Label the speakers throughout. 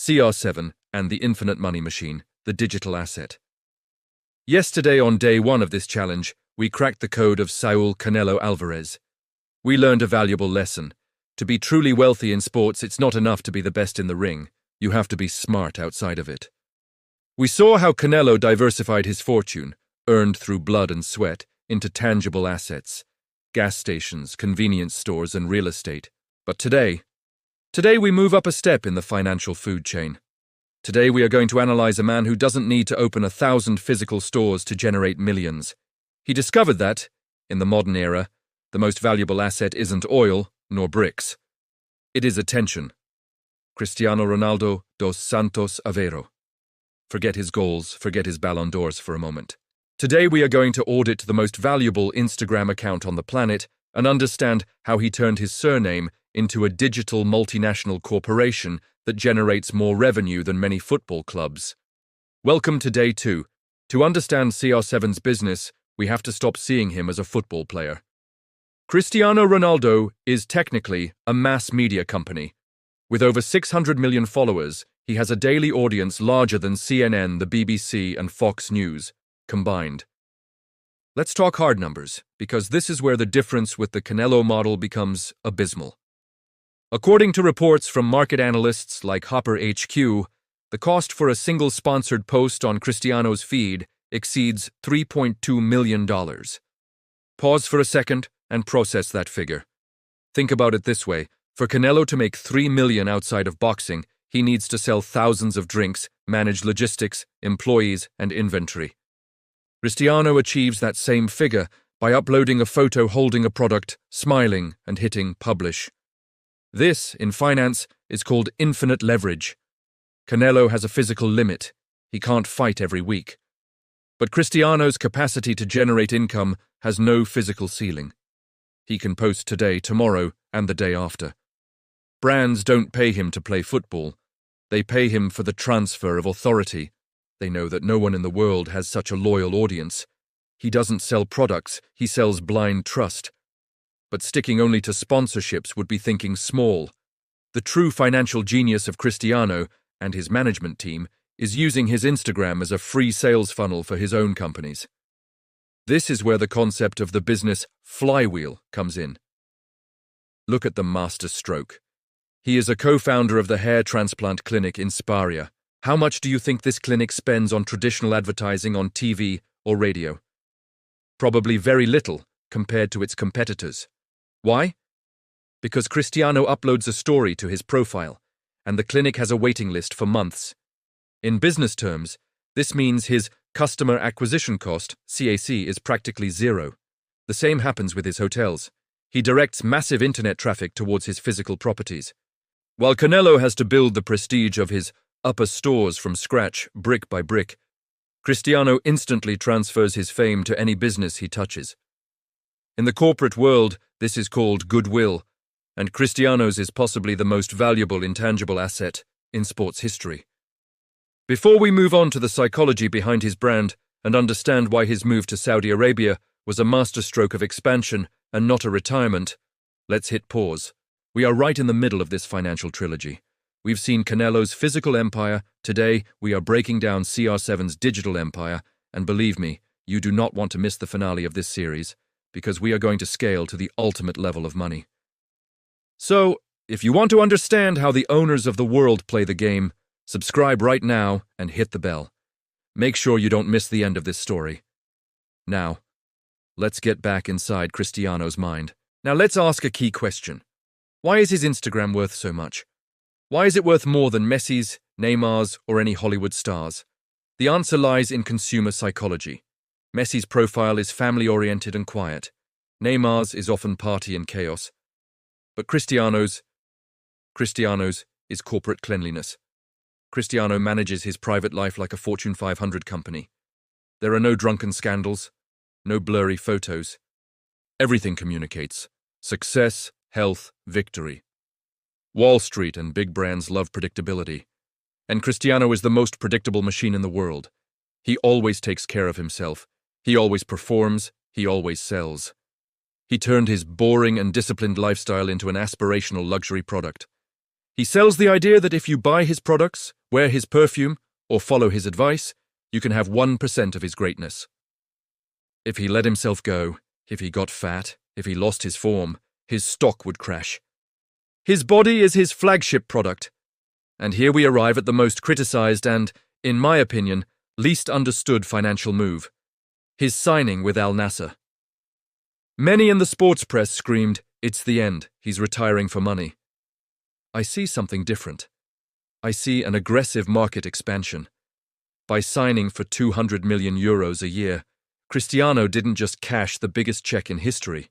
Speaker 1: CR7 and the infinite money machine, the digital asset. Yesterday, on day one of this challenge, we cracked the code of Saul Canelo Álvarez. We learned a valuable lesson. To be truly wealthy in sports, it's not enough to be the best in the ring. You have to be smart outside of it. We saw how Canelo diversified his fortune, earned through blood and sweat, into tangible assets, gas stations, convenience stores, and real estate. But today we move up a step in the financial food chain. Today we are going to analyze a man who doesn't need to open 1,000 physical stores to generate millions. He discovered that, in the modern era, the most valuable asset isn't oil nor bricks. It is attention. Cristiano Ronaldo dos Santos Aveiro. Forget his goals, forget his Ballon d'Ors for a moment. Today we are going to audit the most valuable Instagram account on the planet and understand how he turned his surname into a digital multinational corporation that generates more revenue than many football clubs. Welcome to day 2. To understand CR7's business, we have to stop seeing him as a football player. Cristiano Ronaldo is technically a mass media company. With over 600 million followers, he has a daily audience larger than CNN, the BBC, and Fox News combined. Let's talk hard numbers, because this is where the difference with the Canelo model becomes abysmal. According to reports from market analysts like Hopper HQ, the cost for a single sponsored post on Cristiano's feed exceeds $3.2 million. Pause for a second and process that figure. Think about it this way. For Canelo to make $3 million outside of boxing, he needs to sell thousands of drinks, manage logistics, employees, and inventory. Cristiano achieves that same figure by uploading a photo holding a product, smiling, and hitting publish. This, in finance, is called infinite leverage. Canelo has a physical limit. He can't fight every week. But Cristiano's capacity to generate income has no physical ceiling. He can post today, tomorrow, and the day after. Brands don't pay him to play football. They pay him for the transfer of authority. They know that no one in the world has such a loyal audience. He doesn't sell products, he sells blind trust. But sticking only to sponsorships would be thinking small. The true financial genius of Cristiano and his management team is using his Instagram as a free sales funnel for his own companies. This is where the concept of the business flywheel comes in. Look at the master stroke. He is a co-founder of the hair transplant clinic in Sparia. How much do you think this clinic spends on traditional advertising on TV or radio? Probably very little compared to its competitors. Why? Because Cristiano uploads a story to his profile, and the clinic has a waiting list for months. In business terms, this means his customer acquisition cost, CAC, is practically zero. The same happens with his hotels. He directs massive internet traffic towards his physical properties. While Canelo has to build the prestige of his upper stores from scratch, brick by brick, Cristiano instantly transfers his fame to any business he touches. In the corporate world, this is called goodwill, and Cristiano's is possibly the most valuable intangible asset in sports history. Before we move on to the psychology behind his brand and understand why his move to Saudi Arabia was a masterstroke of expansion and not a retirement, let's hit pause. We are right in the middle of this financial trilogy. We've seen Canelo's physical empire. Today, we are breaking down CR7's digital empire, and believe me, you do not want to miss the finale of this series, because we are going to scale to the ultimate level of money. So, if you want to understand how the owners of the world play the game, subscribe right now and hit the bell. Make sure you don't miss the end of this story. Now, let's get back inside Cristiano's mind. Now let's ask a key question. Why is his Instagram worth so much? Why is it worth more than Messi's, Neymar's, or any Hollywood stars? The answer lies in consumer psychology. Messi's profile is family-oriented and quiet. Neymar's is often party and chaos. But Cristiano's is corporate cleanliness. Cristiano manages his private life like a Fortune 500 company. There are no drunken scandals, no blurry photos. Everything communicates. Success, health, victory. Wall Street and big brands love predictability. And Cristiano is the most predictable machine in the world. He always takes care of himself. He always performs. He always sells. He turned his boring and disciplined lifestyle into an aspirational luxury product. He sells the idea that if you buy his products, wear his perfume, or follow his advice, you can have 1% of his greatness. If he let himself go, if he got fat, if he lost his form, his stock would crash. His body is his flagship product. And here we arrive at the most criticized and, in my opinion, least understood financial move: his signing with Al-Nassr. Many in the sports press screamed, "It's the end, he's retiring for money." I see something different. I see an aggressive market expansion. By signing for €200 million a year, Cristiano didn't just cash the biggest check in history.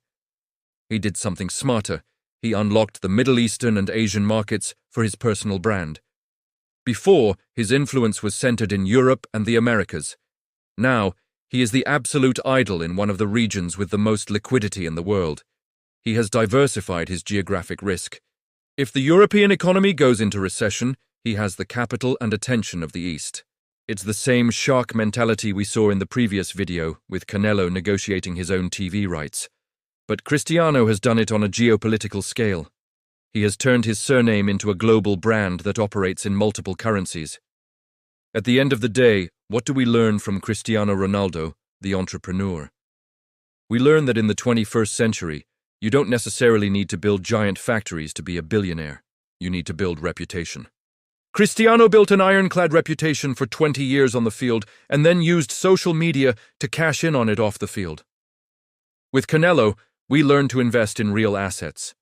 Speaker 1: He did something smarter. He unlocked the Middle Eastern and Asian markets for his personal brand. Before, his influence was centered in Europe and the Americas. Now, he is the absolute idol in one of the regions with the most liquidity in the world. He has diversified his geographic risk. If the European economy goes into recession, he has the capital and attention of the East. It's the same shark mentality we saw in the previous video, with Canelo negotiating his own TV rights. But Cristiano has done it on a geopolitical scale. He has turned his surname into a global brand that operates in multiple currencies. At the end of the day, what do we learn from Cristiano Ronaldo, the entrepreneur? We learn that in the 21st century, you don't necessarily need to build giant factories to be a billionaire. You need to build reputation. Cristiano built an ironclad reputation for 20 years on the field and then used social media to cash in on it off the field. With Canelo, we learn to invest in real assets.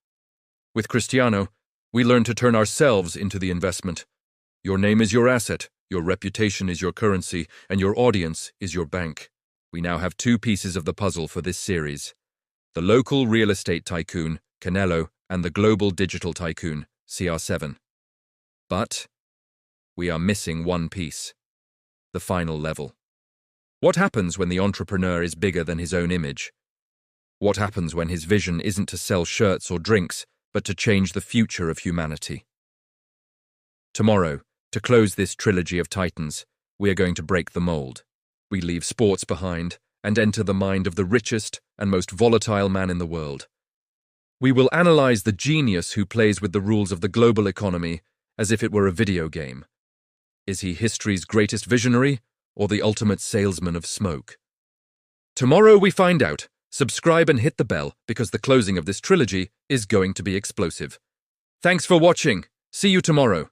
Speaker 1: With Cristiano, we learn to turn ourselves into the investment. Your name is your asset, your reputation is your currency, and your audience is your bank. We now have two pieces of the puzzle for this series: the local real estate tycoon, Canelo, and the global digital tycoon, CR7. But we are missing one piece: the final level. What happens when the entrepreneur is bigger than his own image? What happens when his vision isn't to sell shirts or drinks, but to change the future of humanity? Tomorrow, to close this trilogy of titans, we are going to break the mold. We leave sports behind and enter the mind of the richest and most volatile man in the world. We will analyze the genius who plays with the rules of the global economy as if it were a video game. Is he history's greatest visionary or the ultimate salesman of smoke? Tomorrow we find out. Subscribe and hit the bell because the closing of this trilogy is going to be explosive. Thanks for watching. See you tomorrow.